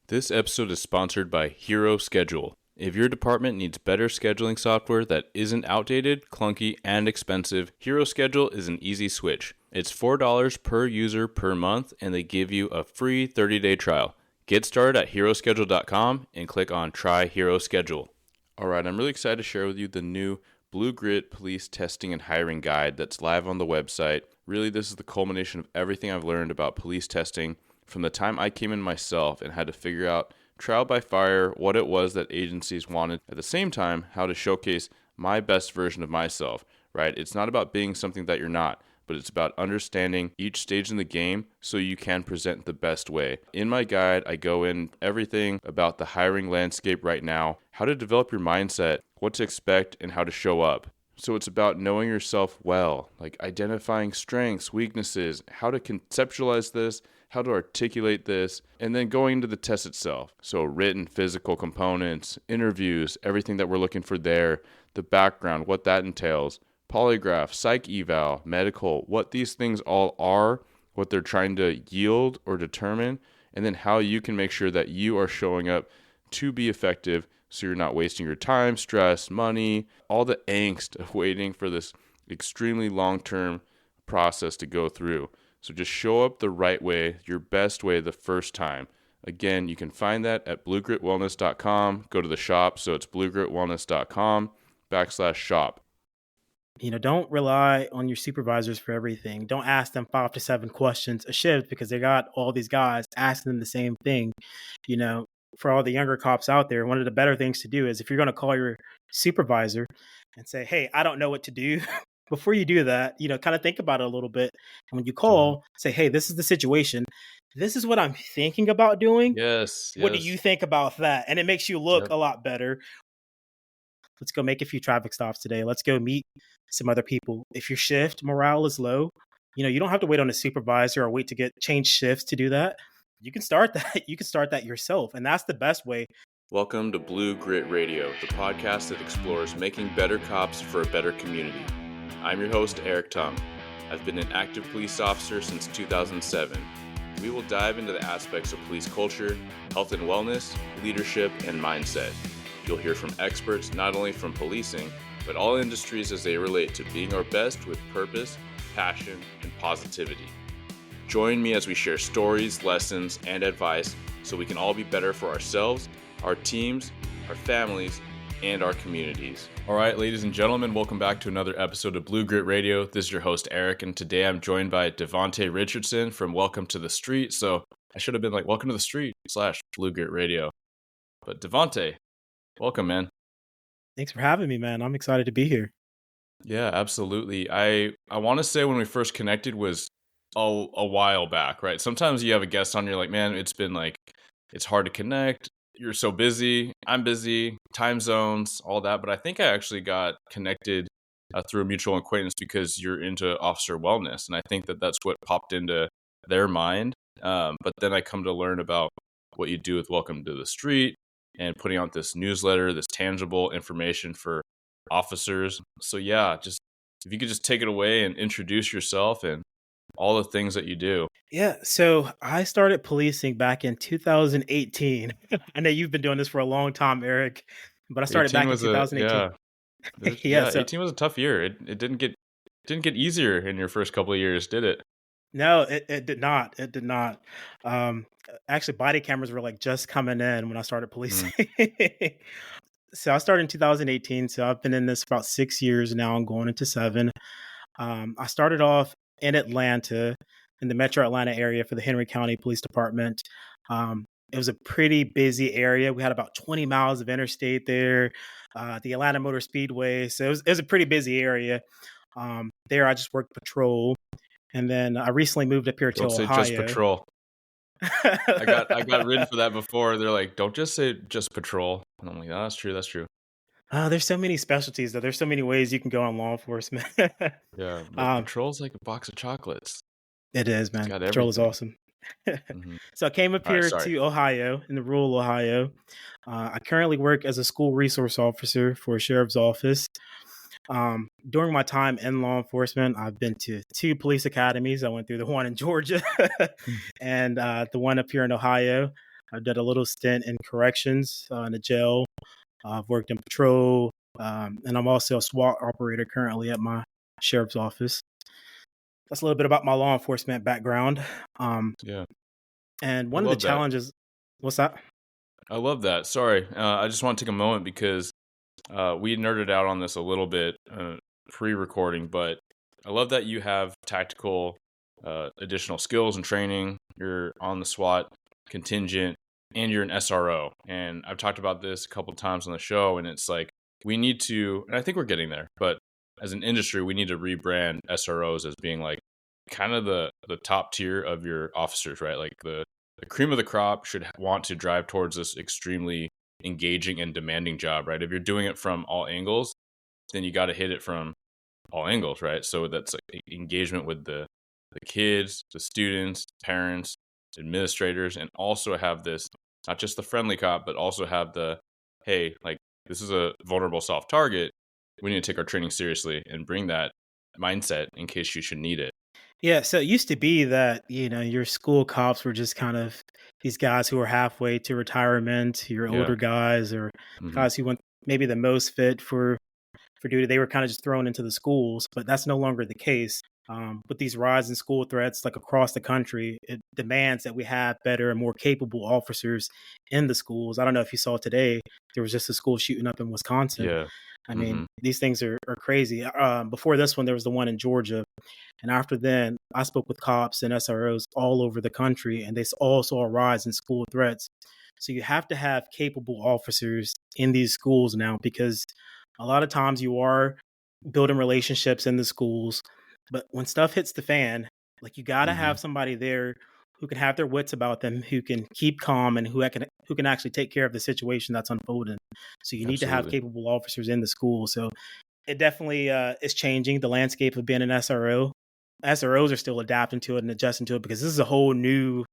This episode is sponsored by Hero Schedule. If your department needs better scheduling software that isn't outdated, clunky, and expensive, Hero Schedule is an easy switch. It's $4 per user per month, and they give you a free 30-day trial. Get started at heroschedule.com and click on Try Hero Schedule. All right, I'm really excited to share with you the new Blue Grit Police Testing and Hiring Guide that's live on the website. Really, this is the culmination of everything I've learned about police testing from the time I came in myself and had to figure out trial by fire what it was that agencies wanted, at the same time how to showcase my best version of myself, right? It's not about being something that you're not, but it's about understanding each stage in the game so you can present the best way. In my guide, I go in everything about the hiring landscape right now, how to develop your mindset, what to expect, and how to show up. So it's about knowing yourself well, like identifying strengths, weaknesses, how to conceptualize this, how to articulate this, and then going into the test itself. So written, physical components, interviews, everything that we're looking for there, the background, what that entails, polygraph, psych eval, medical, what these things all are, what they're trying to yield or determine, and then how you can make sure that you are showing up to be effective so you're not wasting your time, stress, money, all the angst of waiting for this extremely long-term process to go through. So just show up the right way, your best way the first time. Again, you can find that at bluegritwellness.com. Go to the shop. So it's bluegritwellness.com/shop. Don't rely on your supervisors for everything. Don't ask them 5 to 7 questions a shift because they got all these guys asking them the same thing. For all the younger cops out there, one of the better things to do is if you're going to call your supervisor and say, hey, I don't know what to do. Before you do that, kind of think about it a little bit. And when you call, say, hey, this is the situation. This is what I'm thinking about doing. Yes. What do you think about that? And it makes you look a lot better. Let's go make a few traffic stops today. Let's go meet some other people. If your shift morale is low, you don't have to wait on a supervisor or wait to get change shifts to do that. You can start that. You can start that yourself. And that's the best way. Welcome to Blue Grit Radio, the podcast that explores making better cops for a better community. I'm your host, Eric Tung. I've been an active police officer since 2007. We will dive into the aspects of police culture, health and wellness, leadership, and mindset. You'll hear from experts not only from policing, but all industries as they relate to being our best with purpose, passion, and positivity. Join me as we share stories, lessons, and advice so we can all be better for ourselves, our teams, our families, and our communities. All right, ladies and gentlemen, welcome back to another episode of Blue Grit Radio. This is your host, Eric, and today I'm joined by Devonta Richardson from Welcome to the Street. So I should have been like, Welcome to the Street / Blue Grit Radio. But Devonta, welcome, man. Thanks for having me, man. I'm excited to be here. Yeah, absolutely. I want to say when we first connected was a while back, right? Sometimes you have a guest on, you're like, man, it's hard to connect. You're so busy. I'm busy. Time zones, all that. But I think I actually got connected through a mutual acquaintance because you're into officer wellness. And I think that's what popped into their mind. But then I come to learn about what you do with Welcome to the Street and putting out this newsletter, this tangible information for officers. So yeah, just if you could just take it away and introduce yourself and all the things that you do. Yeah, so I started policing back in 2018. I know you've been doing this for a long time, Eric, but I started back in 2018. So 18 was a tough year. It didn't get easier in your first couple of years, did it? No, it did not. It did not. Actually, body cameras were like just coming in when I started policing. So I started in 2018. So I've been in this for about 6 years now. I'm going into 7. I started off in Atlanta, in the metro Atlanta area for the Henry County Police Department. It was a pretty busy area. We had about 20 miles of interstate there, the Atlanta Motor Speedway. So it was a pretty busy area. There, I just worked patrol. And then I recently moved up here to Ohio. Don't say just patrol. I got ridden for that before. They're like, don't just say just patrol. And I'm like, oh, that's true. There's so many specialties, though. There's so many ways you can go in law enforcement. Yeah, patrol's like a box of chocolates. It is, man. Patrol is awesome. Mm-hmm. So I came up here to Ohio, in the rural Ohio. I currently work as a school resource officer for a sheriff's office. During my time in law enforcement, I've been to 2 police academies. I went through the one in Georgia and the one up here in Ohio. I did a little stint in corrections in a jail. I've worked in patrol, and I'm also a SWAT operator currently at my sheriff's office. That's a little bit about my law enforcement background. Um, Yeah. and I one of the love that. challenges, what's that? I love that. Sorry. I just want to take a moment because we nerded out on this a little bit pre-recording, but I love that you have tactical additional skills and training. You're on the SWAT contingent and you're an SRO. And I've talked about this a couple times on the show, and it's like we need to, and I think we're getting there, but as an industry, we need to rebrand SROs as being like kind of the top tier of your officers, right? Like the cream of the crop should want to drive towards this extremely engaging and demanding job, right? If you're doing it from all angles, then you got to hit it from all angles, right? So that's like engagement with the kids, the students, parents, administrators, and also have this not just the friendly cop, but also have the hey, like this is a vulnerable soft target. We need to take our training seriously and bring that mindset in case you should need it. Yeah, so it used to be that, your school cops were just kind of these guys who were halfway to retirement, your Yeah. older guys or Hmm. guys who went maybe the most fit for duty. They were kind of just thrown into the schools, but that's no longer the case. With these rise in school threats like across the country, it demands that we have better and more capable officers in the schools. I don't know if you saw today, there was just a school shooting up in Wisconsin. Yeah. I mean, Hmm. these things are crazy. Before this one, there was the one in Georgia. And after then, I spoke with cops and SROs all over the country, and they all saw a rise in school threats. So you have to have capable officers in these schools now because a lot of times you are building relationships in the schools, but when stuff hits the fan, like you got to Hmm. have somebody there who can have their wits about them, who can keep calm, and who can actually take care of the situation that's unfolding. So you need to have Absolutely. capable officers in the school. So it definitely is changing the landscape of being an SRO. SROs are still adapting to it and adjusting to it because this is a whole new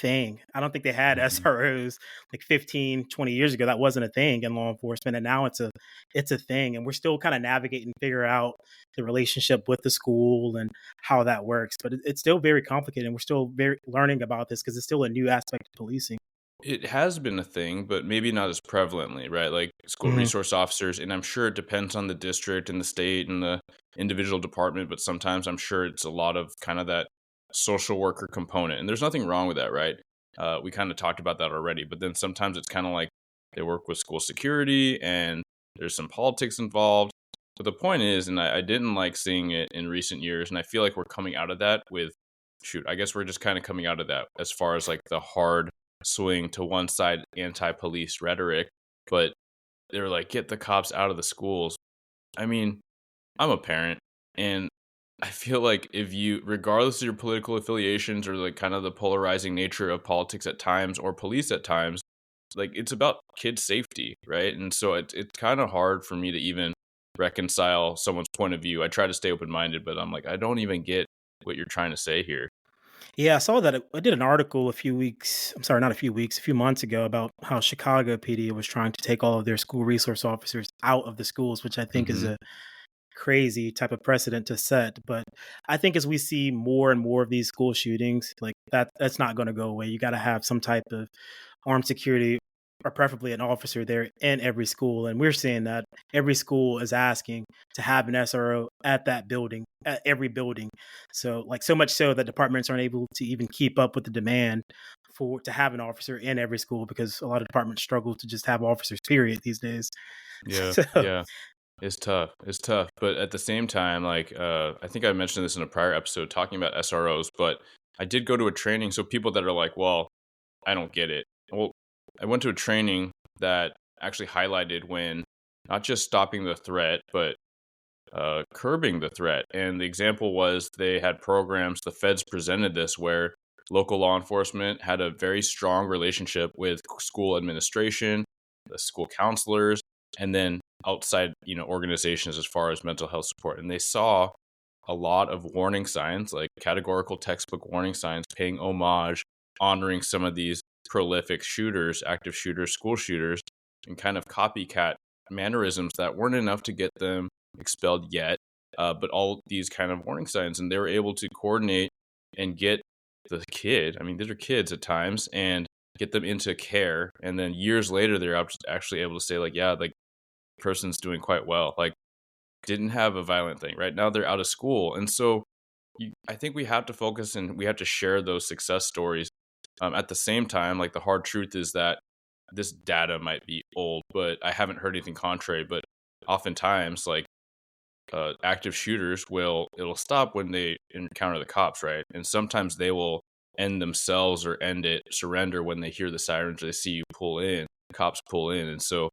thing. I don't think they had Hmm. SROs like 15, 20 years ago. That wasn't a thing in law enforcement. And now it's a thing. And we're still kind of navigating, figure out the relationship with the school and how that works. But it's still very complicated. And we're still very learning about this because it's still a new aspect of policing. It has been a thing, but maybe not as prevalently, right? Like school Mhm. resource officers, and I'm sure it depends on the district and the state and the individual department, but sometimes I'm sure it's a lot of kind of that social worker component. And there's nothing wrong with that, right? We kind of talked about that already, but then sometimes it's kind of like they work with school security and there's some politics involved. But the point is, and I didn't like seeing it in recent years, and I feel like we're coming out of that with, shoot, I guess we're just kind of coming out of that as far as like the hard swing to one side anti-police rhetoric, but they're like, get the cops out of the schools. I mean, I'm a parent, and I feel like if you, regardless of your political affiliations or like kind of the polarizing nature of politics at times or police at times, like it's about kids' safety, right? And so it's kind of hard for me to even reconcile someone's point of view. I try to stay open minded, but I'm like, I don't even get what you're trying to say here. Yeah, I saw that. I did an article a few weeks, I'm sorry, not a few weeks, a few months ago about how Chicago PD was trying to take all of their school resource officers out of the schools, which I think is Hmm. a crazy type of precedent to set. But I think as we see more and more of these school shootings, like that's not going to go away. You got to have some type of armed security or preferably an officer there in every school. And we're seeing that every school is asking to have an SRO at that building, at every building. So like so much so that departments aren't able to even keep up with the demand for to have an officer in every school because a lot of departments struggle to just have officers period these days. Yeah, So yeah. It's tough. It's tough. But at the same time, like I think I mentioned this in a prior episode talking about SROs, but I did go to a training. So people that are like, well, I don't get it. Well, I went to a training that actually highlighted when not just stopping the threat, but curbing the threat. And the example was they had programs, the feds presented this where local law enforcement had a very strong relationship with school administration, the school counselors, and then outside, organizations as far as mental health support. And they saw a lot of warning signs, like categorical textbook warning signs, paying homage, honoring some of these prolific shooters, active shooters, school shooters, and kind of copycat mannerisms that weren't enough to get them expelled yet, but all these kind of warning signs. And they were able to coordinate and get the kid. I mean, these are kids at times, and get them into care, and then years later they're actually able to say like, yeah, like person's doing quite well, like didn't have a violent thing. Right now they're out of school, and so I think we have to focus and we have to share those success stories. At the same time, like the hard truth is that this data might be old, but I haven't heard anything contrary. But oftentimes, like active shooters it'll stop when they encounter the cops, right? And sometimes they will end themselves or surrender when they hear the sirens or they see you pull in, cops pull in. And so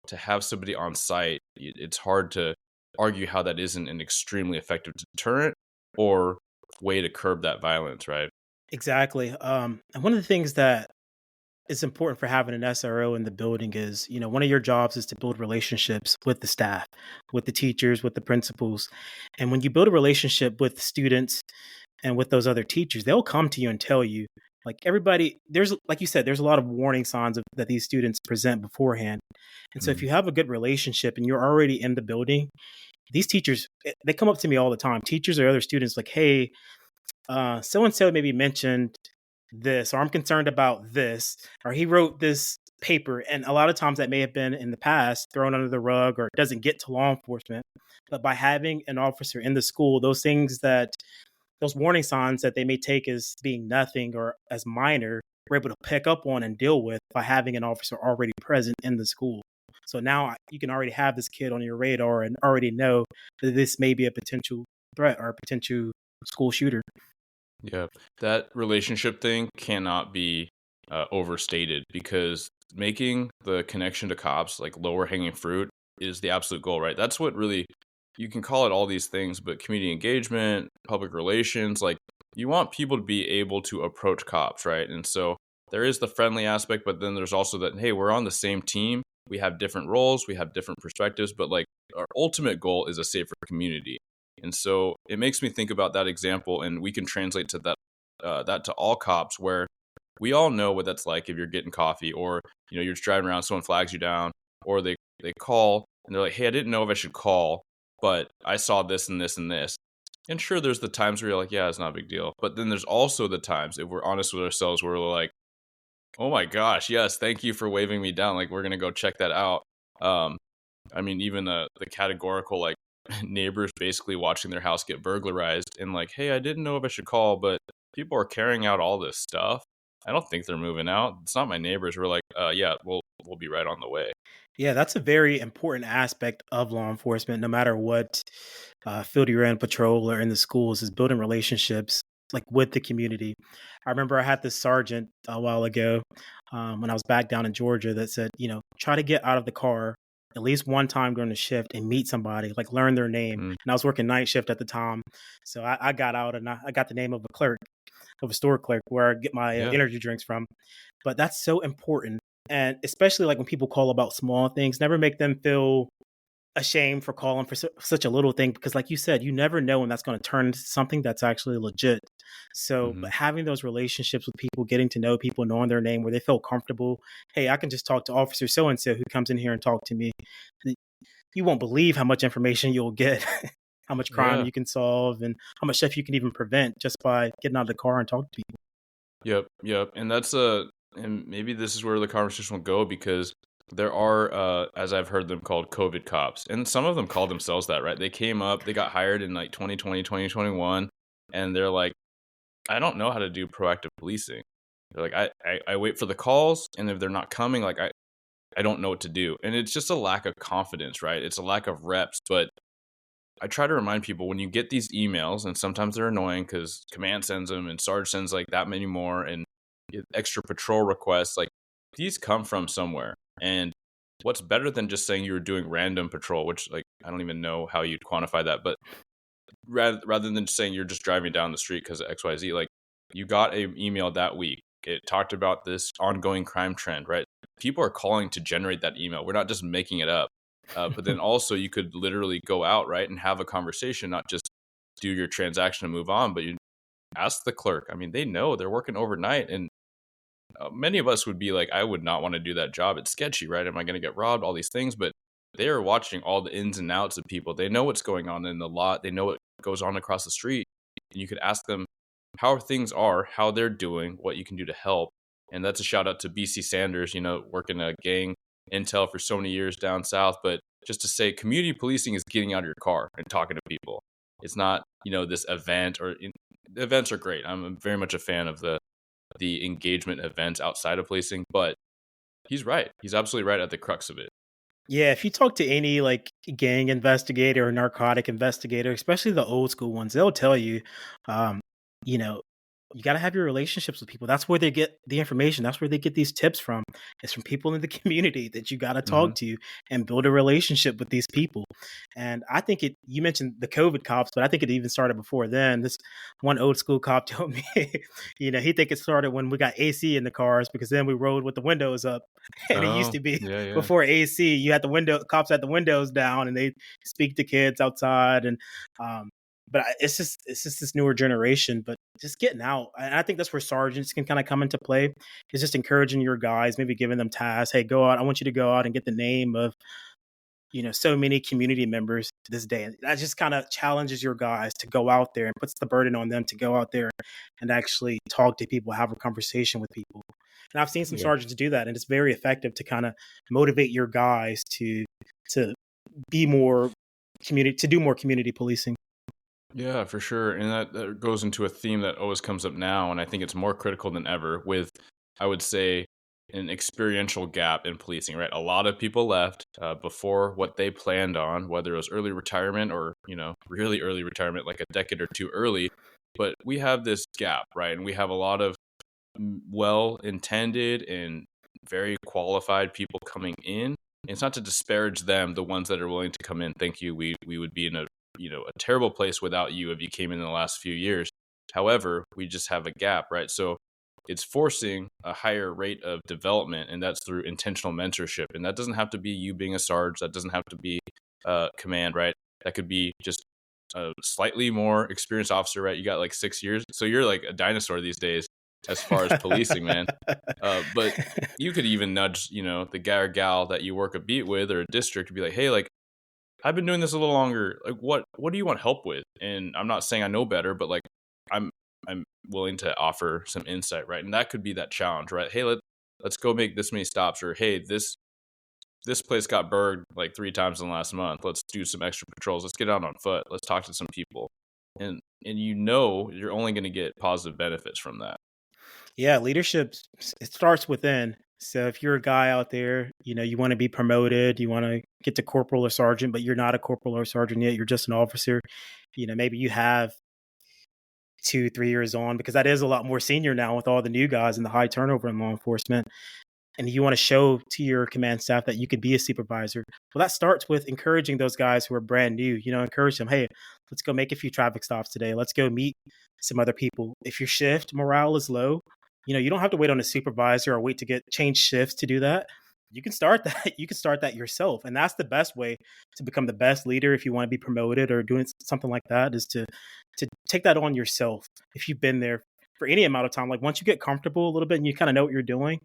to have somebody on site, it's hard to argue how that isn't an extremely effective deterrent or way to curb that violence, right? Exactly. And one of the things that is important for having an SRO in the building is, one of your jobs is to build relationships with the staff, with the teachers, with the principals. And when you build a relationship with students and with those other teachers, they'll come to you and tell you, like everybody, like you said, there's a lot of warning signs that these students present beforehand. And so if Mm. you have a good relationship and you're already in the building, these teachers, they come up to me all the time. Teachers or other students like, hey, so and so maybe mentioned this, or I'm concerned about this, or he wrote this paper. And a lot of times that may have been in the past thrown under the rug or it doesn't get to law enforcement. But by having an officer in the school, those warning signs that they may take as being nothing or as minor, we're able to pick up on and deal with by having an officer already present in the school. So now you can already have this kid on your radar and already know that this may be a potential threat or a potential school shooter. Yeah, that relationship thing cannot be overstated, because making the connection to cops like lower hanging fruit is the absolute goal, right? That's what really, you can call it all these things, but community engagement, public relations, like you want people to be able to approach cops, right? And so there is the friendly aspect, but then there's also that, hey, we're on the same team. We have different roles, we have different perspectives, but like our ultimate goal is a safer community. And so it makes me think about that example, and we can translate to that to all cops, where we all know what that's like if you're getting coffee, or you're just driving around, someone flags you down, or they call and they're like, hey, I didn't know if I should call, but I saw this and this and this. And sure, there's the times where you're like, yeah, it's not a big deal. But then there's also the times, if we're honest with ourselves, where we're like, oh my gosh, yes, thank you for waving me down. Like, we're gonna go check that out. I mean, even the categorical, like, neighbors basically watching their house get burglarized and like, hey, I didn't know if I should call, but people are carrying out all this stuff. I don't think they're moving out. It's not my neighbors. We're like, yeah, we'll be right on the way. Yeah, that's a very important aspect of law enforcement, no matter what field you're in, patrol or in the schools, is building relationships like with the community. I remember I had this sergeant a while ago when I was back down in Georgia that said, try to get out of the car at least one time during the shift and meet somebody, like learn their name. Mm, And I was working night shift at the time. So I got out and I got the name of a clerk, of a store clerk where I get my yeah. energy drinks from. But that's so important. And especially like when people call about small things, never make them feel ashamed for calling for such a little thing, because like you said, you never know when that's going to turn into something that's actually legit. So Hmm. but having those relationships with people, getting to know people, knowing their name, where they feel comfortable, hey, I can just talk to officer so and so who comes in here and talk to me. You won't believe how much information you'll get, how much crime Yeah. you can solve, and how much stuff you can even prevent just by getting out of the car and talking to people. Yep. And and maybe this is where the conversation will go, because there are, as I've heard them called, COVID cops. And some of them call themselves that, right? They came up, they got hired in like 2020, 2021, and they're like, I don't know how to do proactive policing. They're like, I wait for the calls, and if they're not coming, like I don't know what to do. And it's just a lack of confidence, right? It's a lack of reps. But I try to remind people, when you get these emails, and sometimes they're annoying because command sends them and Sarge sends like that many more, and get extra patrol requests, like these come from somewhere. And what's better than just saying you were doing random patrol, which like I don't even know how you'd quantify that, but rather than just saying you're just driving down the street because of XYZ, like you got an email that week. It talked about this ongoing crime trend, right? People are calling to generate that email. We're not just making it up. But then also you could literally go out, right, and have a conversation, not just do your transaction and move on, but you ask the clerk. I mean, they know they're working overnight, and many of us would be like, I would not want to do that job. It's sketchy, right? Am I going to get robbed? All these things, but they are watching all the ins and outs of people. They know what's going on in the lot. They know what goes on across the street, and you could ask them how things are, how they're doing, what you can do to help. And that's a shout out to BC Sanders, working a gang intel for so many years down south. But just to say, community policing is getting out of your car and talking to people. It's not, this event events are great. I'm very much a fan of the engagement events outside of policing, but he's right. He's absolutely right at the crux of it. Yeah, if you talk to any like gang investigator or narcotic investigator, especially the old school ones, they'll tell you, um, you know, you got to have your relationships with people. That's where they get the information. That's where they get these tips from. It's from people in the community that you got to Hmm. talk to and build a relationship with these people. And I think you mentioned the COVID cops, but I think it even started before then. This one old school cop told me, he think it started when we got AC in the cars because then we rode with the windows up. And it used Oh, to be yeah, yeah. before AC, you had cops had the windows down and they speak to kids outside. And, it's just this newer generation, but just getting out. And I think that's where sergeants can kind of come into play. Is just encouraging your guys, maybe giving them tasks. Hey, go out. I want you to go out and get the name of, so many community members this day. And that just kind of challenges your guys to go out there and puts the burden on them to go out there and actually talk to people, have a conversation with people. And I've seen some Yeah. sergeants do that, and it's very effective to kind of motivate your guys to be more to do more community policing. Yeah, for sure. And that goes into a theme that always comes up now. And I think it's more critical than ever with, I would say, an experiential gap in policing, right? A lot of people left before what they planned on, whether it was early retirement or, really early retirement, like a decade or two early. But we have this gap, right? And we have a lot of well intended and very qualified people coming in. And it's not to disparage them, the ones that are willing to come in. Thank you. We would be in a terrible place without you if you came in the last few years. However, we just have a gap, right? So it's forcing a higher rate of development, and that's through intentional mentorship. And that doesn't have to be you being a sarge. That doesn't have to be command, right? That could be just a slightly more experienced officer, right? You got like 6 years, so you're like a dinosaur these days as far as policing, man. But you could even nudge, the guy or gal that you work a beat with or a district to be like, hey, like, I've been doing this a little longer. Like, what do you want help with? And I'm not saying I know better, but like, I'm willing to offer some insight, right? And that could be that challenge, right? Hey, let's go make this many stops, or hey, this place got burged like 3 times in the last month. Let's do some extra patrols. Let's get out on foot. Let's talk to some people, and you're only going to get positive benefits from that. Yeah, leadership, it starts within. So if you're a guy out there, you want to be promoted, you want to get to corporal or sergeant, but you're not a corporal or sergeant yet, you're just an officer. Maybe you have 2-3 years on, because that is a lot more senior now with all the new guys and the high turnover in law enforcement. And you want to show to your command staff that you could be a supervisor. Well, that starts with encouraging those guys who are brand new. Encourage them. Hey, let's go make a few traffic stops today. Let's go meet some other people. If your shift morale is low, you don't have to wait on a supervisor or wait to get change shifts to do that. You can start that. You can start that yourself, and that's the best way to become the best leader. If you want to be promoted or doing something like that, is to take that on yourself. If you've been there for any amount of time, like once you get comfortable a little bit and you kind of know what you're doing,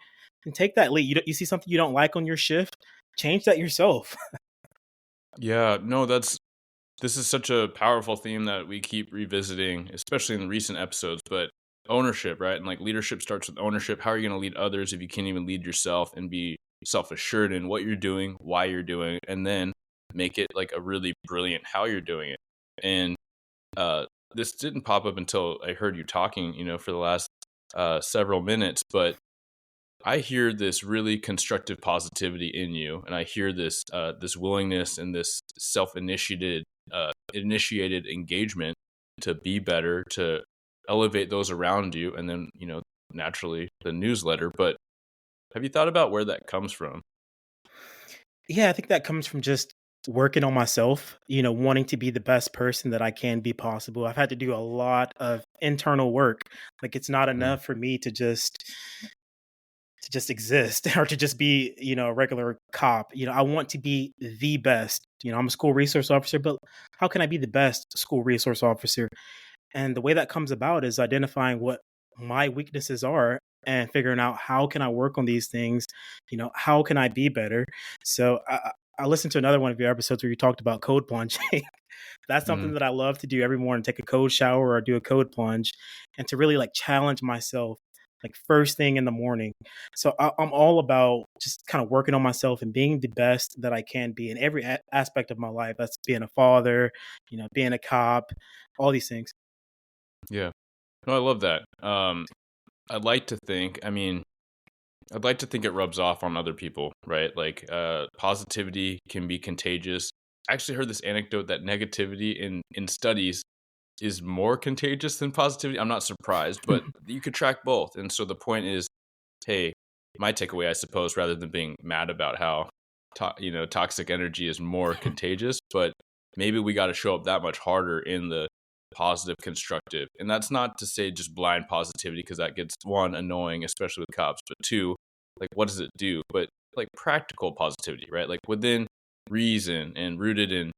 and take that lead. You see something you don't like on your shift, change that yourself. Yeah, no, this is such a powerful theme that we keep revisiting, especially in the recent episodes. But ownership, right? And like leadership starts with ownership. How are you going to lead others if you can't even lead yourself and be self-assured in what you're doing, why you're doing it, and then make it like a really brilliant how you're doing it. And this didn't pop up until I heard you talking, for the last several minutes, but I hear this really constructive positivity in you, and I hear this this willingness and this self-initiated initiated engagement to be better, to elevate those around you, and then naturally the newsletter. But have you thought about where that comes from? Yeah, I think that comes from just working on myself, wanting to be the best person that I can be possible. I've had to do a lot of internal work. Like it's not Mm, enough for me to just exist or to just be, a regular cop. I want to be the best. I'm a school resource officer, but how can I be the best school resource officer? And the way that comes about is identifying what my weaknesses are and figuring out how can I work on these things, how can I be better? So I listened to another one of your episodes where you talked about code plunging. That's mm, something that I love to do every morning, take a code shower or do a code plunge, and to really like challenge myself like first thing in the morning. So I'm all about just kind of working on myself and being the best that I can be in every aspect of my life. That's being a father, being a cop, all these things. Yeah. No, I love that. I'd like to think, I mean, I'd like to think it rubs off on other people, right? Like, positivity can be contagious. I actually heard this anecdote that negativity in studies is more contagious than positivity. I'm not surprised, but you could track both. And so the point is, hey, my takeaway, I suppose, rather than being mad about how toxic energy is more contagious, but maybe we got to show up that much harder in the positive, constructive. And that's not to say just blind positivity, because that gets, one, annoying, especially with cops, but two, like, what does it do? But like practical positivity, right? Like within reason and rooted in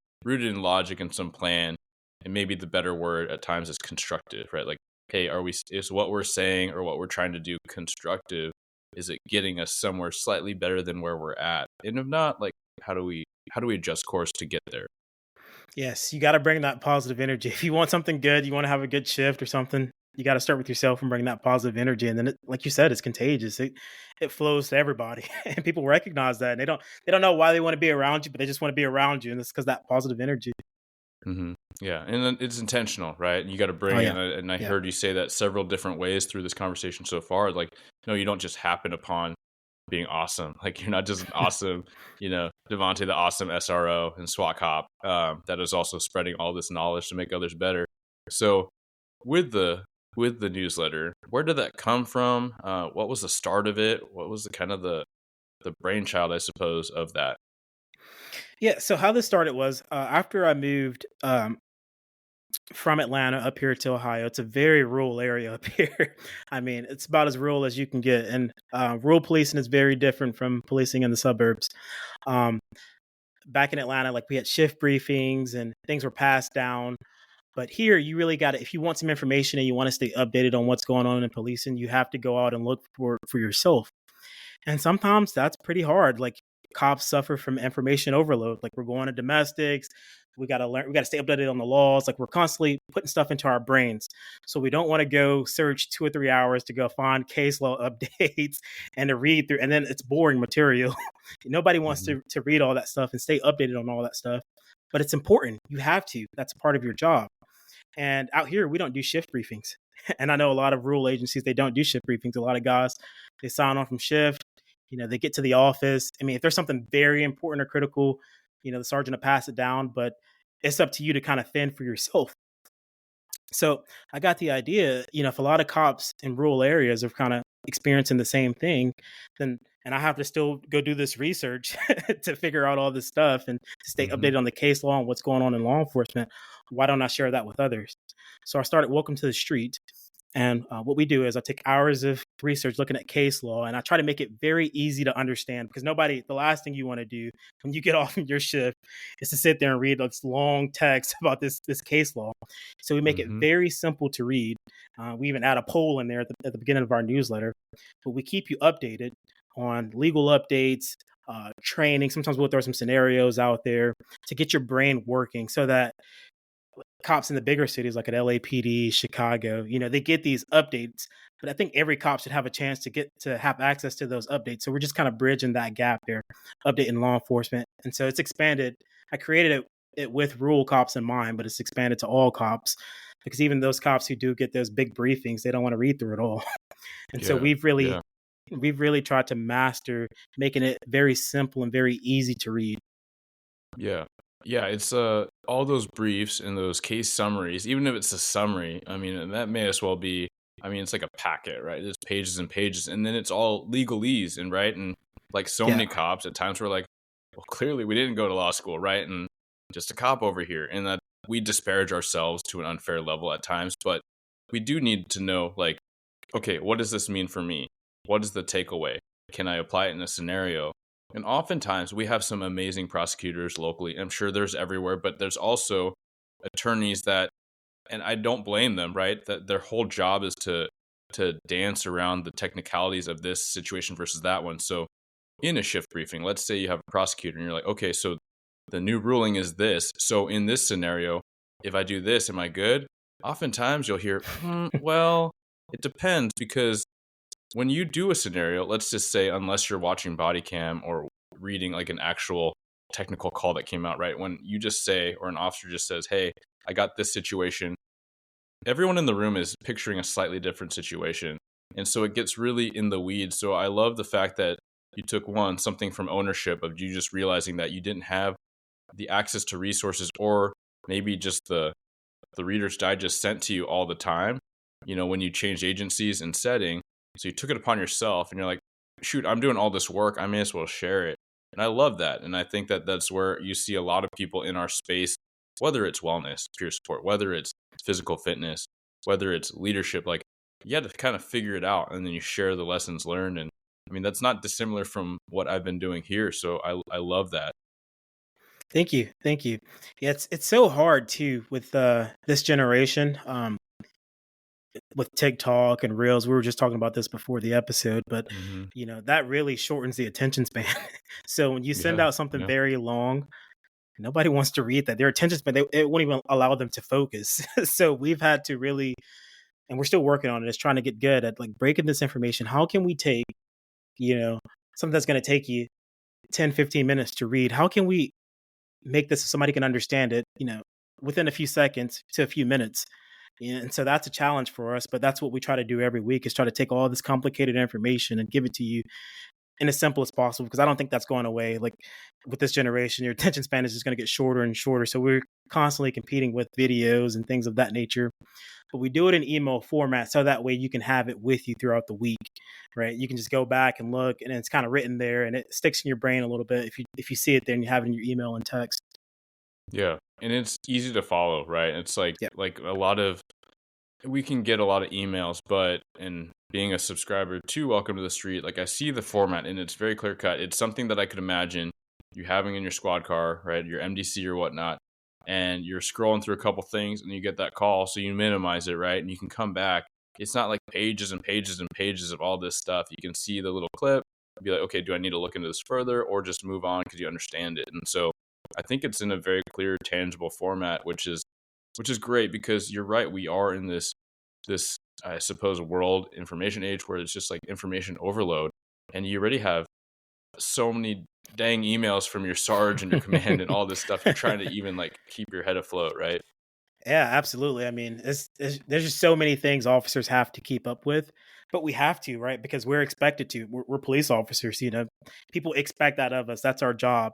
logic and some plan. And maybe the better word at times is constructive, right? Like, hey, is what we're saying or what we're trying to do constructive? Is it getting us somewhere slightly better than where we're at? And if not, like, how do we adjust course to get there? Yes, you got to bring that positive energy. If you want something good, you want to have a good shift or something, you got to start with yourself and bring that positive energy. And then, like you said, it's contagious. It flows to everybody, and people recognize that. And they don't know why they want to be around you, but they just want to be around you, and it's because that positive energy. Mm-hmm. Yeah, and then it's intentional, right? You got to Oh bring yeah, in, and I yeah. heard you say that several different ways through this conversation so far. Like, no, you don't just happen upon being awesome. Like, you're not just an awesome, Devontae, the awesome SRO and SWAT cop that is also spreading all this knowledge to make others better. So, with the newsletter, where did that come from? What was the start of it? What was the kind of the brainchild, I suppose, of that? Yeah. So how this started was after I moved from Atlanta up here to Ohio. It's a very rural area up here. I mean, it's about as rural as you can get, and rural policing is very different from policing in the suburbs. Um, Back in Atlanta, like we had shift briefings and things were passed down. But here, you really got to, if you want some information and you want to stay updated on what's going on in policing, you have to go out and look for yourself. And sometimes that's pretty hard. Like cops suffer from information overload. Like we're going to domestics. We got to learn, we got to stay updated on the laws. Like we're constantly putting stuff into our brains. So we don't want to go search 2 or 3 hours to go find case law updates and to read through. And then it's boring material. Nobody wants Mm-hmm. to read all that stuff and stay updated on all that stuff. But it's important. You have to. That's part of your job. And out here, we don't do shift briefings. And I know a lot of rural agencies, they don't do shift briefings. A lot of guys, they sign on from shift. They get to the office. I mean, if there's something very important or critical, the sergeant will pass it down, but it's up to you to kind of fend for yourself. So I got the idea, if a lot of cops in rural areas are kind of experiencing the same thing, then and I have to still go do this research to figure out all this stuff and to stay Mm-hmm. updated on the case law and what's going on in law enforcement. Why don't I share that with others? So I started Welcome to the Street. And what we do is I take hours of research looking at case law, and I try to make it very easy to understand because the last thing you want to do when you get off of your shift is to sit there and read this long text about this case law. So we make it Mm-hmm. very simple to read. We even add a poll in there at the beginning of our newsletter, but we keep you updated on legal updates, training. Sometimes we'll throw some scenarios out there to get your brain working so that cops in the bigger cities like at LAPD, Chicago, they get these updates. But I think every cop should have a chance to have access to those updates. So we're just kind of bridging that gap there, updating law enforcement. And so it's expanded. I created it with rural cops in mind, but it's expanded to all cops because even those cops who do get those big briefings, they don't want to read through it all. And so Yeah. Yeah. we've really tried to master making it very simple and very easy to read. Yeah. Yeah, it's all those briefs and those case summaries, even if it's a summary, I mean, that may as well be, I mean, it's like a packet, right? There's pages and pages, and then it's all legalese, and right? And like so Yeah. many cops at times we're like, well, clearly we didn't go to law school, right? And just a cop over here. And that we disparage ourselves to an unfair level at times, but we do need to know, like, okay, what does this mean for me? What is the takeaway? Can I apply it in a scenario? And oftentimes we have some amazing prosecutors locally. I'm sure there's everywhere, but there's also attorneys that, and I don't blame them, right? That their whole job is to dance around the technicalities of this situation versus that one. So in a shift briefing, let's say you have a prosecutor and you're like, okay, so the new ruling is this. So in this scenario, if I do this, am I good? Oftentimes you'll hear, well, it depends because when you do a scenario, let's just say, unless you're watching body cam or reading like an actual technical call that came out, right? When you just say, or an officer just says, hey, I got this situation, everyone in the room is picturing a slightly different situation. And so it gets really in the weeds. So I love the fact that you took something from ownership of you just realizing that you didn't have the access to resources, or maybe just the Reader's Digest sent to you all the time, when you changed agencies and setting. So you took it upon yourself and you're like, shoot, I'm doing all this work, I may as well share it. And I love that. And I think that that's where you see a lot of people in our space, whether it's wellness, peer support, whether it's physical fitness, whether it's leadership, like you had to kind of figure it out and then you share the lessons learned. And I mean, that's not dissimilar from what I've been doing here. So I love that. Thank you. Thank you. Yeah, it's so hard too with this generation. With TikTok and Reels, we were just talking about this before the episode, but Mm-hmm. that really shortens the attention span. So when you send Yeah. out something Yeah. very long, nobody wants to read that. Their attention span, it won't even allow them to focus. So we've had to really, and we're still working on it, is trying to get good at like breaking this information. How can we take, something that's going to take you 10, 15 minutes to read? How can we make this so somebody can understand it, within a few seconds to a few minutes? And so that's a challenge for us, but that's what we try to do every week, is try to take all this complicated information and give it to you in as simple as possible, because I don't think that's going away. Like with this generation, your attention span is just going to get shorter and shorter. So we're constantly competing with videos and things of that nature. But we do it in email format so that way you can have it with you throughout the week, right? You can just go back and look, and it's kind of written there, and it sticks in your brain a little bit if you see it there and you have it in your email and text. Yeah. And it's easy to follow, right? It's like Yeah. we can get a lot of emails, but in being a subscriber to Welcome to the Street, like I see the format and it's very clear cut. It's something that I could imagine you having in your squad car, right? Your MDC or whatnot. And you're scrolling through a couple things and you get that call. So you minimize it, right? And you can come back. It's not like pages and pages and pages of all this stuff. You can see the little clip, be like, okay, do I need to look into this further, or just move on because you understand it? And so I think it's in a very clear, tangible format, which is great, because you're right. We are in this I suppose world information age where it's just like information overload, and you already have so many dang emails from your sarge and your command and all this stuff. You're trying to even like keep your head afloat, right? Yeah, absolutely. I mean, there's just so many things officers have to keep up with, but we have to, right? Because we're expected to. We're police officers, People expect that of us. That's our job.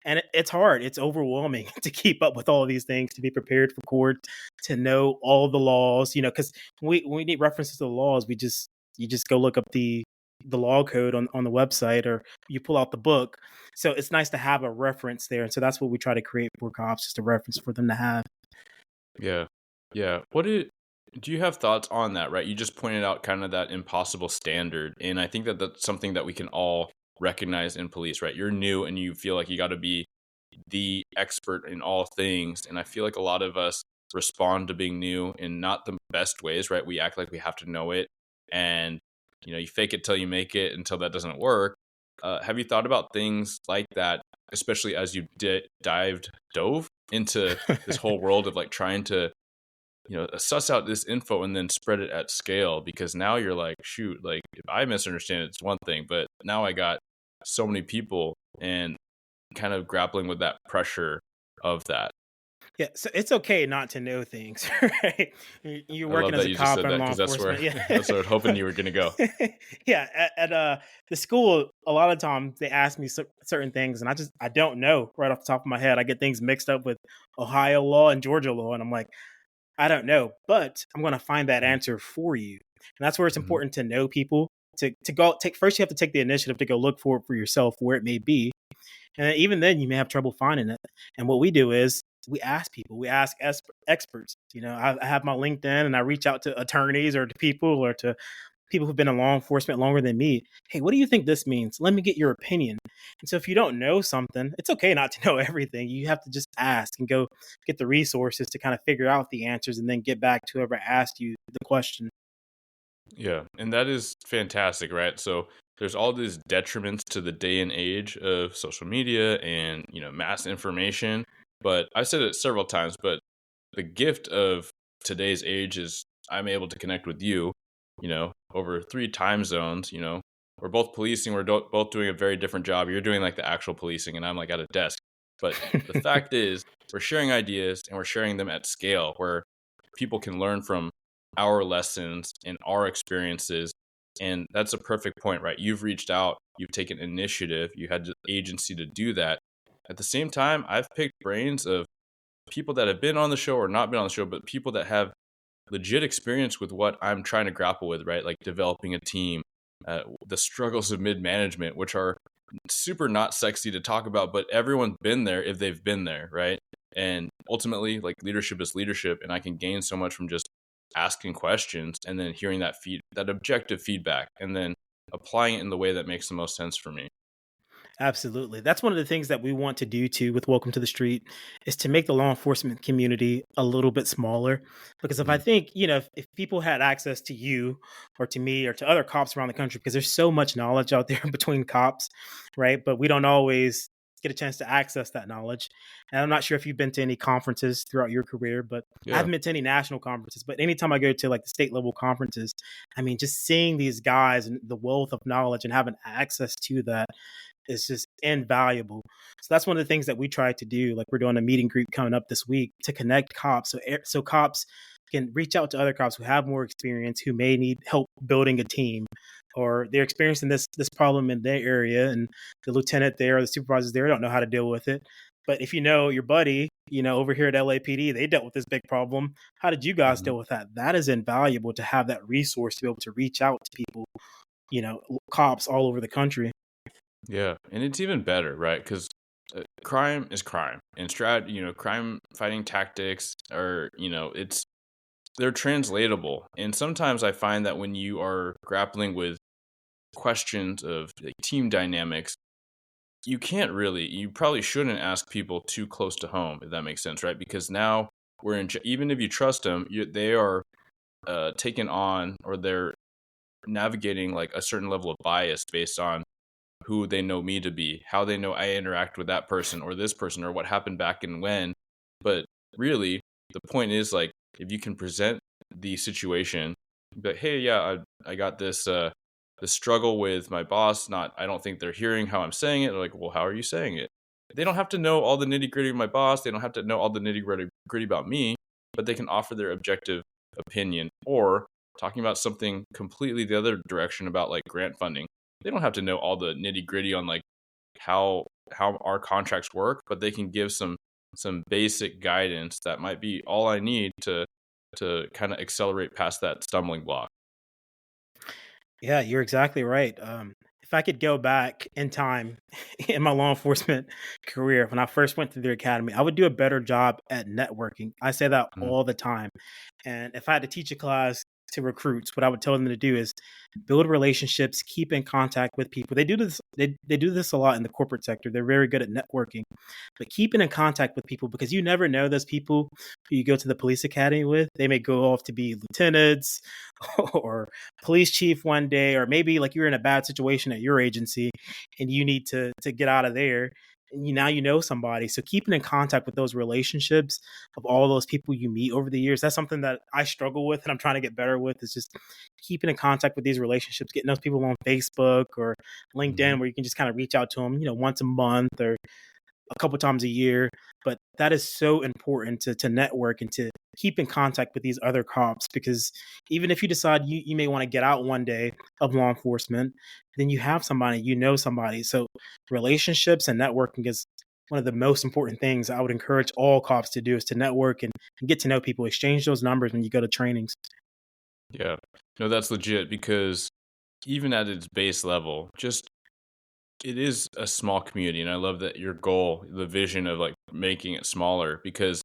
And it's hard. It's overwhelming to keep up with all of these things, to be prepared for court, to know all the laws, because when we need references to the laws, you just go look up the law code on the website, or you pull out the book. So it's nice to have a reference there. And so that's what we try to create for cops, just a reference for them to have. Yeah. Yeah. Do you have thoughts on that, right? You just pointed out kind of that impossible standard. And I think that that's something that we can all recognize in police, right? You're new and you feel like you got to be the expert in all things. And I feel like a lot of us respond to being new in not the best ways, right? We act like we have to know it. And, you fake it till you make it until that doesn't work. Have you thought about things like that, especially as you dove into this whole world of like trying to, suss out this info and then spread it at scale? Because now you're like, shoot, like if I misunderstand it, it's one thing, but now I got so many people and kind of grappling with that pressure of that. Yeah, so it's okay not to know things, right? You're I working love as that a you just cop said in that, law because that's where enforcement. Yeah. that's where I was hoping you were going to go. Yeah, at the school, a lot of times they ask me certain things, and I don't know right off the top of my head. I get things mixed up with Ohio law and Georgia law, and I'm like, I don't know, but I'm going to find that answer for you. And that's where it's Mhm. important to know people, to go take first. You have to take the initiative to go look for it for yourself, where it may be. And then even then, you may have trouble finding it. And what we do is we ask people, we ask experts. I have my LinkedIn, and I reach out to attorneys or to people, or to people who've been in law enforcement longer than me. Hey, what do you think this means? Let me get your opinion. And so if you don't know something, it's okay not to know everything. You have to just ask and go get the resources to kind of figure out the answers, and then get back to whoever asked you the question. Yeah, and that is fantastic, right? So there's all these detriments to the day and age of social media and, mass information. But I've said it several times, but the gift of today's age is I'm able to connect with you. over 3 time zones. We're both policing. We're both doing a very different job. You're doing like the actual policing, and I'm like at a desk. But the fact is, we're sharing ideas and we're sharing them at scale where people can learn from our lessons and our experiences. And that's a perfect point, right? You've reached out, you've taken initiative, you had the agency to do that. At the same time, I've picked brains of people that have been on the show or not been on the show, but people that have legit experience with what I'm trying to grapple with, right? Like developing a team, the struggles of mid management, which are super not sexy to talk about, but everyone's been there if they've been there, right? And ultimately, like leadership is leadership, and I can gain so much from just asking questions and then hearing that objective feedback, and then applying it in the way that makes the most sense for me. Absolutely. That's one of the things that we want to do too with Welcome to the Street is to make the law enforcement community a little bit smaller. Because if I Mm-hmm. think, if people had access to you or to me or to other cops around the country, because there's so much knowledge out there between cops, right? But we don't always get a chance to access that knowledge. And I'm not sure if you've been to any conferences throughout your career, but I Yeah. haven't been to any national conferences. But anytime I go to like the state level conferences, I mean, just seeing these guys and the wealth of knowledge and having access to that is just invaluable. So that's one of the things that we try to do. Like we're doing a meeting group coming up this week to connect cops, so cops can reach out to other cops who have more experience, who may need help building a team, or they're experiencing this problem in their area, and the lieutenant there or the supervisors there don't know how to deal with it. But if you know your buddy, over here at LAPD, they dealt with this big problem. How did you guys Mm-hmm. deal with that? That is invaluable to have that resource to be able to reach out to people, cops all over the country. Yeah, and it's even better, right? Because crime is crime, and crime fighting tactics are, they're translatable. And sometimes I find that when you are grappling with questions of like, team dynamics, you probably shouldn't ask people too close to home, if that makes sense, right? Because now even if you trust them, they are taken on, or they're navigating like a certain level of bias based on who they know me to be, how they know I interact with that person or this person, or what happened back and when. But really, the point is like if you can present the situation, but hey, yeah, I got this struggle with my boss. Not, I don't think they're hearing how I'm saying it. They're like, well, how are you saying it? They don't have to know all the nitty gritty of my boss. They don't have to know all the nitty gritty about me, but they can offer their objective opinion. Or talking about something completely the other direction about like grant funding, they don't have to know all the nitty gritty on like how our contracts work, but they can give some basic guidance that might be all I need to kind of accelerate past that stumbling block. Yeah, you're exactly right. If I could go back in time in my law enforcement career, when I first went through the academy, I would do a better job at networking. I say that Mhm. all the time. And if I had to teach a class to recruits, what I would tell them to do is build relationships, keep in contact with people. They do this a lot in the corporate sector. They're very good at networking, but keeping in contact with people, because you never know those people who you go to the police academy with. They may go off to be lieutenants or police chief one day, or maybe like you're in a bad situation at your agency and you need to get out of there. And now you know somebody. So keeping in contact with those relationships of all those people you meet over the years, that's something that I struggle with and I'm trying to get better with, is just keeping in contact with these relationships, getting those people on Facebook or Mhm. LinkedIn where you can just kind of reach out to them, once a month or a couple times a year. But that is so important to network and to keep in contact with these other cops, because even if you decide you may want to get out one day of law enforcement, then you have somebody, somebody. So relationships and networking is one of the most important things I would encourage all cops to do, is to network and get to know people, exchange those numbers when you go to trainings. Yeah. No, that's legit because even at its base level, just it is a small community. And I love that your goal, the vision of like making it smaller, because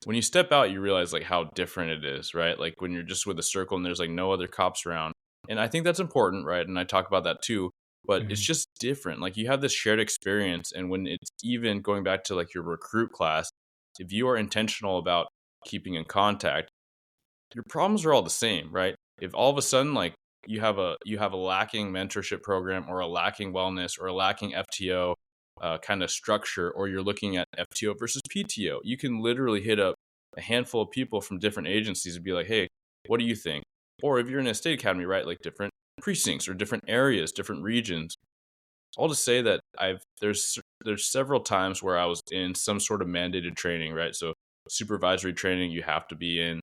when you step out, you realize like how different it is, right? Like when you're just with a circle and there's like no other cops around. And I think that's important, right? And I talk about that too, but it's Mhm. just different. Like you have this shared experience. And when it's even going back to like your recruit class, if you are intentional about keeping in contact, your problems are all the same, right? If all of a sudden like you have a lacking mentorship program or a lacking wellness or a lacking FTO kind of structure, or you're looking at FTO versus PTO, you can literally hit up a handful of people from different agencies and be like, hey, what do you think? Or if you're in a state academy, right, like different precincts or different areas, different regions. I'll just say that there's several times where I was in some sort of mandated training, right? So supervisory training you have to be in.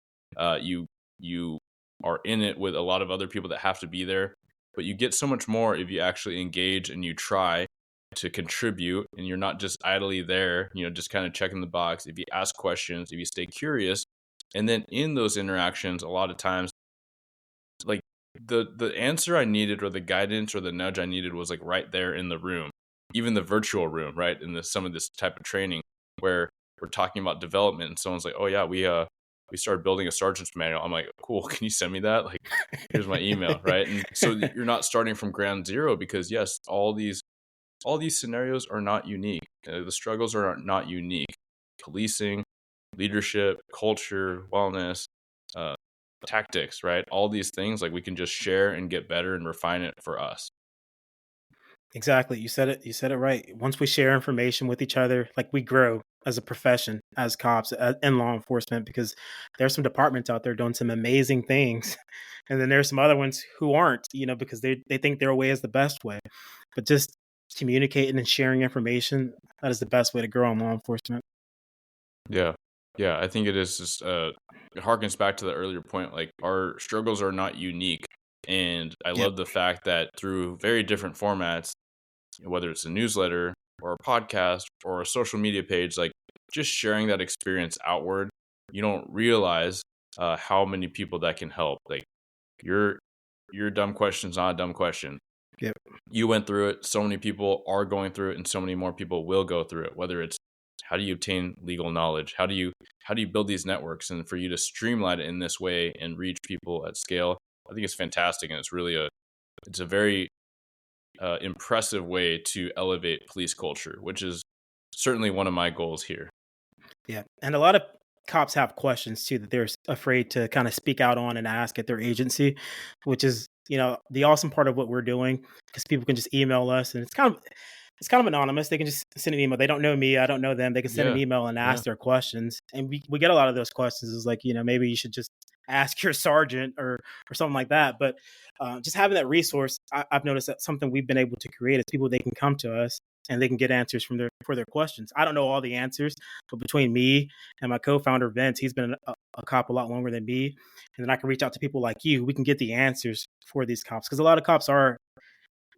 You are in it with a lot of other people that have to be there, but you get so much more if you actually engage and you try to contribute, and you're not just idly there, just kind of checking the box. If you ask questions, if you stay curious, and then in those interactions, a lot of times, like the answer I needed or the guidance or the nudge I needed was like right there in the room, even the virtual room, right? In some of this type of training where we're talking about development and someone's like, oh yeah, we started building a sergeant's manual. I'm like, cool, can you send me that? Like, here's my email, right? And so you're not starting from ground zero, because yes, all these scenarios are not unique. The struggles are not unique. Policing, leadership, culture, wellness, uh, tactics, right? All these things, like, we can just share and get better and refine it for us. Exactly. You said it. You said it right. Once we share information with each other, like we grow as a profession, as cops and law enforcement, because there's some departments out there doing some amazing things, and then there's some other ones who aren't. Because they think their way is the best way. But just communicating and sharing information, that is the best way to grow in law enforcement. Yeah. Yeah. I think it is just, it harkens back to the earlier point. Like, our struggles are not unique. And I Yep. love the fact that through very different formats, whether it's a newsletter or a podcast or a social media page, like, just sharing that experience outward, you don't realize how many people that can help. Like, your dumb question's not a dumb question. Yep. You went through it. So many people are going through it, and so many more people will go through it. Whether it's how do you obtain legal knowledge, how do you build these networks, and for you to streamline it in this way and reach people at scale, I think it's fantastic, and it's a very impressive way to elevate police culture, which is certainly one of my goals here. Yeah. And a lot of cops have questions too that they're afraid to kind of speak out on and ask at their agency, which is, the awesome part of what we're doing, because people can just email us, and it's kind of anonymous. They can just send an email. They don't know me. I don't know them. They can send an Yeah, email and yeah, ask their questions. And we get a lot of those questions is like, maybe you should just ask your sergeant or something like that. But just having that resource, I've noticed that something we've been able to create is people, they can come to us and they can get answers for their questions. I don't know all the answers, but between me and my co-founder Vince, he's been a cop a lot longer than me, and then I can reach out to people like you. We can get the answers for these cops, because a lot of cops are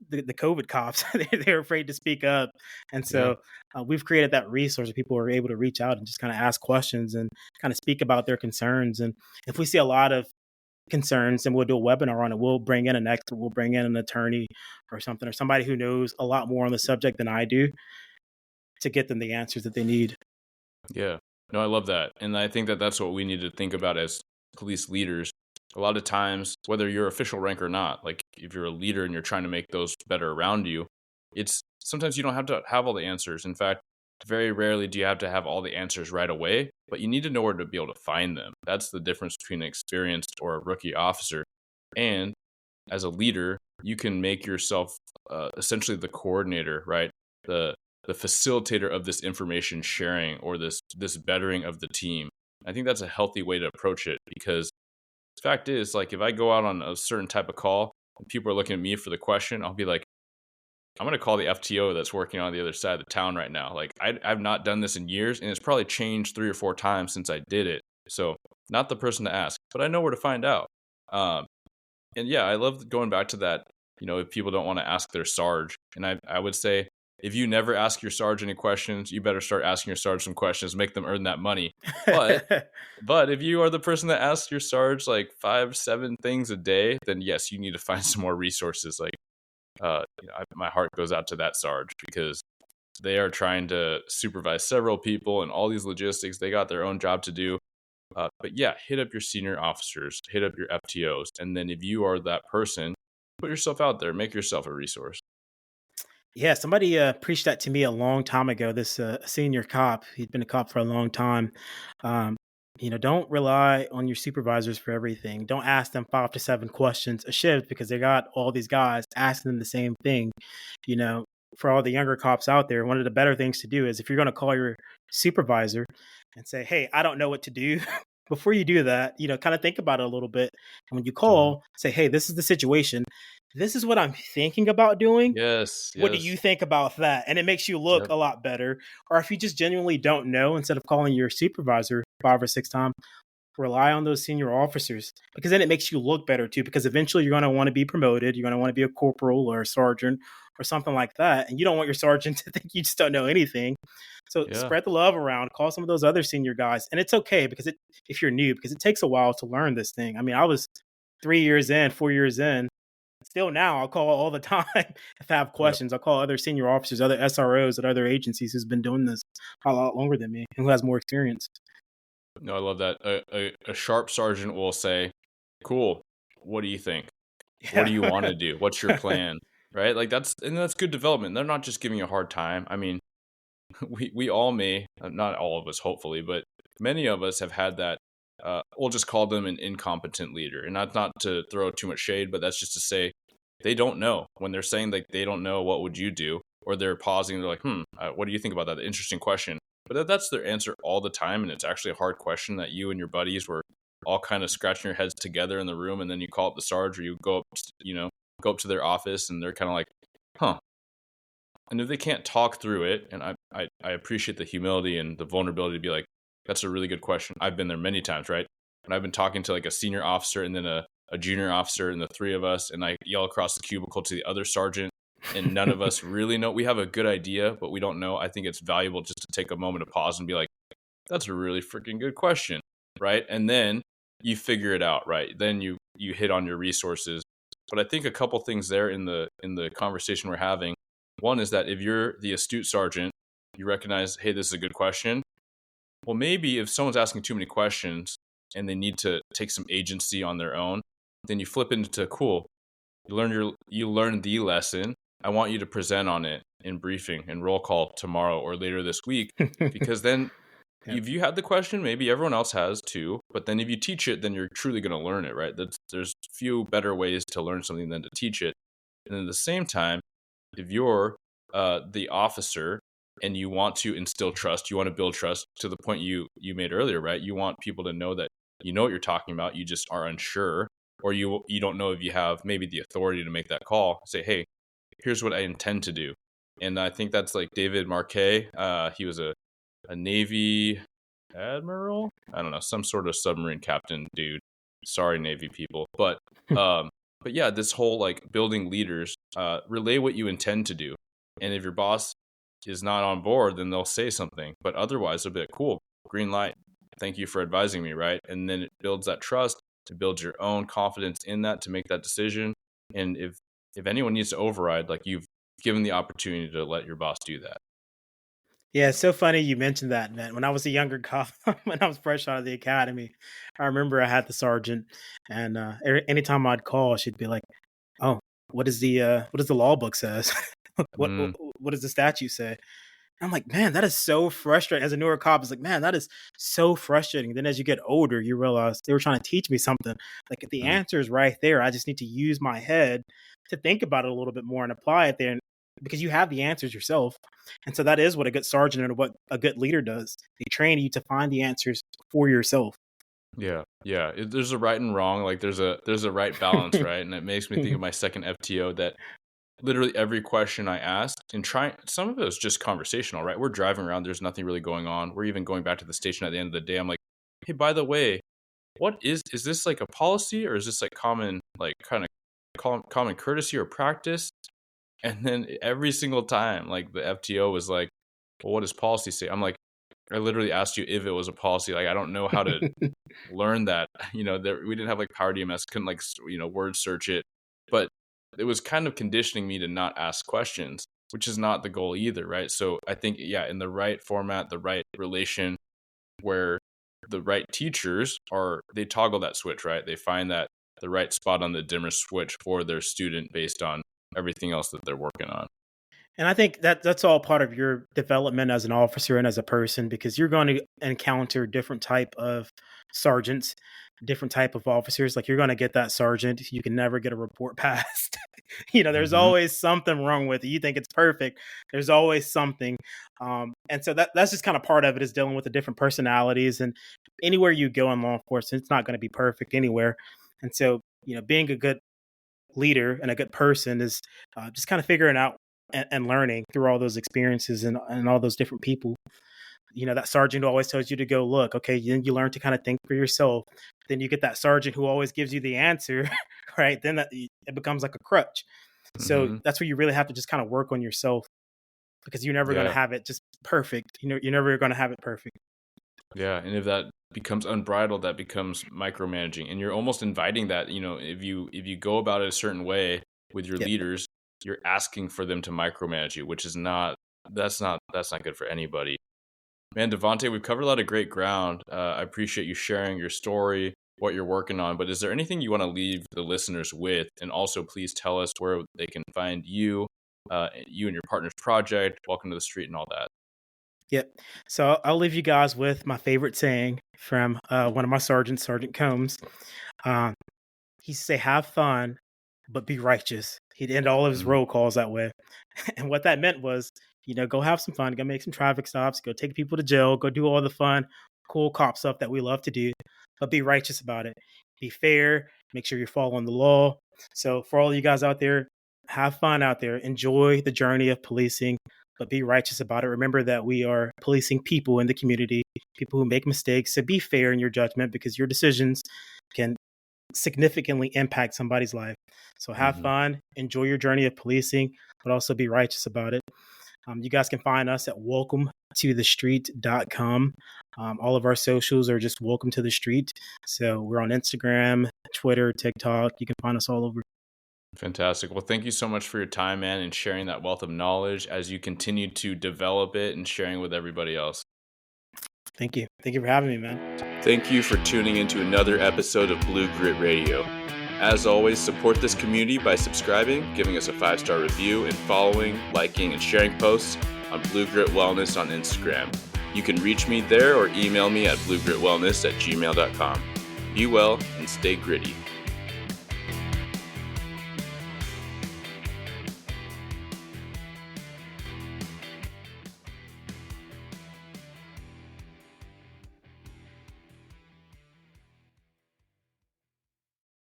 the COVID cops. They're afraid to speak up. And yeah, so we've created that resource where people are able to reach out and just kind of ask questions and kind of speak about their concerns. And if we see a lot of concerns, then we'll do a webinar on it. We'll bring in an expert, we'll bring in an attorney or something, or somebody who knows a lot more on the subject than I do, to get them the answers that they need. yeah. No, I love that, and I think that that's what we need to think about as police leaders. A lot of times, whether you're official rank or not, like, if you're a leader and you're trying to make those better around you, it's sometimes you don't have to have all the answers. In fact, very rarely do you have to have all the answers right away, but you need to know where to be able to find them. That's the difference between an experienced or a rookie officer. And as a leader, you can make yourself essentially the coordinator, right? The facilitator of this information sharing, or this bettering of the team. I think that's a healthy way to approach it, because the fact is, like, if I go out on a certain type of call and people are looking at me for the question, I'll be like, I'm going to call the FTO that's working on the other side of the town right now. Like, I've not done this in years, and it's probably changed 3 or 4 times since I did it. So, not the person to ask, but I know where to find out. Um, and yeah, I love going back to that. If people don't want to ask their sarge, and I would say, if you never ask your sarge any questions, you better start asking your sarge some questions, make them earn that money. But if you are the person that asks your sarge like 5, 7 things a day, then yes, you need to find some more resources. Like, my heart goes out to that sarge, because they are trying to supervise several people and all these logistics. They got their own job to do. But yeah, hit up your senior officers, hit up your FTOs. And then if you are that person, put yourself out there, make yourself a resource. Yeah, somebody preached that to me a long time ago. This senior cop, he'd been a cop for a long time. Um, don't rely on your supervisors for everything. Don't ask them 5 to 7 questions a shift, because they got all these guys asking them the same thing. You know, for all the younger cops out there, one of the better things to do is, if you're going to call your supervisor and say, "Hey, I don't know what to do," before you do that, kind of think about it a little bit. And when you Mhm. call, say, hey, this is the situation. This is what I'm thinking about doing. Yes, What do yes. you think about that? And it makes you look Yep, a lot better. Or if you just genuinely don't know, instead of calling your supervisor 5 or 6 times, rely on those senior officers, because then it makes you look better too. Because eventually you're going to want to be promoted. You're going to want to be a corporal or a sergeant or something like that. And you don't want your sergeant to think you just don't know anything. So yeah. spread the love around, call some of those other senior guys. And it's okay because if you're new, because it takes a while to learn this thing. I mean, I was 3 years in, 4 years in. Still now, I'll call all the time if I have Yep. questions. I'll call other senior officers, other SROs at other agencies who's been doing this a lot longer than me and who has more experience. No, I love that. A sharp sergeant will say, "Cool. What do you think? What do Yeah. you want to do? What's your plan?" Right? Like that's good development. They're not just giving you a hard time. I mean, we all may, not all of us, hopefully, but many of us have had that. We'll just call them an incompetent leader, and that's not to throw too much shade, but that's just to say they don't know when they're saying like they don't know what would you do, or they're pausing. They're like, what do you think about that? Interesting question. But that's their answer all the time, and it's actually a hard question that you and your buddies were all kind of scratching your heads together in the room, and then you call up the sarge, or you go up, go up to their office, and they're kind of like, huh. And if they can't talk through it, and I appreciate the humility and the vulnerability to be like, that's a really good question. I've been there many times, right? And I've been talking to like a senior officer and then a junior officer and the three of us, and I yell across the cubicle to the other sergeant, and none of us really know. We have a good idea, but we don't know. I think it's valuable just to take a moment to pause and be like, that's a really freaking good question, right? And then you figure it out, right? Then you hit on your resources. But I think a couple things there in the conversation we're having. One is that if you're the astute sergeant, you recognize, hey, this is a good question. Well, maybe if someone's asking too many questions and they need to take some agency on their own, then you flip it into cool. You learn the lesson. I want you to present on it in briefing and roll call tomorrow or later this week, because then Yep. if you had the question, maybe everyone else has too. But then if you teach it, then you're truly going to learn it, right? There's few better ways to learn something than to teach it. And at the same time, if you're the officer and you want to instill trust, you want to build trust to the point you made earlier, right? You want people to know that you know what you're talking about, you just are unsure, or you don't know if you have maybe the authority to make that call. Say, hey, here's what I intend to do. And I think that's like David Marquet. He was a Navy admiral. I don't know, some sort of submarine captain dude. Sorry, Navy people, but yeah, this whole like building leaders, relay what you intend to do, and if your boss is not on board, then they'll say something. But otherwise, they'll be like, "Cool, green light. Thank you for advising me." Right, and then it builds that trust to build your own confidence in that to make that decision. And if anyone needs to override, like you've given the opportunity to let your boss do that. Yeah, it's so funny you mentioned that, man. When I was a younger cop, when I was fresh out of the academy, I remember I had the sergeant, and anytime I'd call, she'd be like, "Oh, what does the law book says? what Mm, what does the statute say?" I'm like, man, that is so frustrating. As a newer cop, it's like, man, that is so frustrating. Then as you get older, you realize they were trying to teach me something. Like the mm. answer is right there. I just need to use my head to think about it a little bit more and apply it there. Because you have the answers yourself. And so that is what a good sergeant and what a good leader does. They train you to find the answers for yourself. Yeah, yeah. There's a right and wrong. Like there's a right balance, right? And it makes me think of my second FTO that literally every question I asked and try some of it was just conversational, right? We're driving around, there's nothing really going on. We're even going back to the station at the end of the day. I'm like, hey, by the way, what is this like a policy or is this like common like kind of common courtesy or practice? And then every single time, like the FTO was like, well, what does policy say? I'm like, I literally asked you if it was a policy. Like, I don't know how to learn that. We didn't have like Power DMS, couldn't like word search it, but it was kind of conditioning me to not ask questions, which is not the goal either, right? So I think, yeah, in the right format, the right relation, where the right teachers they toggle that switch, right? They find that the right spot on the dimmer switch for their student based on everything else that they're working on. And I think that that's all part of your development as an officer and as a person, because you're going to encounter different type of sergeants, different type of officers. Like you're going to get that sergeant you can never get a report past. There's Mm-hmm. always something wrong with it. You think it's perfect. There's always something. And so that's just kind of part of it, is dealing with the different personalities. And anywhere you go in law enforcement, it's not going to be perfect anywhere. And so, being a good leader and a good person is just kind of figuring out and learning through all those experiences and all those different people. That sergeant who always tells you to go look, okay, then you learn to kind of think for yourself. Then you get that sergeant who always gives you the answer, right? Then it becomes like a crutch. So that's where you really have to just kind of work on yourself, because you're never going to have it just perfect. You're never going to have it perfect. Yeah. And if that becomes unbridled, that becomes micromanaging. And you're almost inviting that, if you go about it a certain way with your leaders, you're asking for them to micromanage you, which is that's not good for anybody. Man, Devonta, we've covered a lot of great ground. I appreciate you sharing your story, what you're working on. But is there anything you want to leave the listeners with? And also, please tell us where they can find you, you and your partner's project, Welcome to the Street, and all that. Yep. So I'll leave you guys with my favorite saying from one of my sergeants, Sergeant Combs. He used to say, "Have fun, but be righteous." He'd end all of his roll calls that way. And what that meant was, go have some fun, go make some traffic stops, go take people to jail, go do all the fun, cool cop stuff that we love to do, but be righteous about it. Be fair, make sure you're following the law. So for all you guys out there, have fun out there, enjoy the journey of policing, but be righteous about it. Remember that we are policing people in the community, people who make mistakes. So be fair in your judgment, because your decisions can significantly impact somebody's life. So have fun, enjoy your journey of policing, but also be righteous about it. You guys can find us at welcometothe street.com. All of our socials are just Welcome to the Street. So we're on Instagram, Twitter, TikTok. You can find us all over. Fantastic. Well, thank you so much for your time, man, and sharing that wealth of knowledge as you continue to develop it and sharing with everybody else. Thank you. Thank you for having me, man. Thank you for tuning into another episode of Blue Grit Radio. As always, support this community by subscribing, giving us a 5-star review, and following, liking, and sharing posts on Blue Grit Wellness on Instagram. You can reach me there or email me at bluegritwellness@gmail.com. Be well and stay gritty.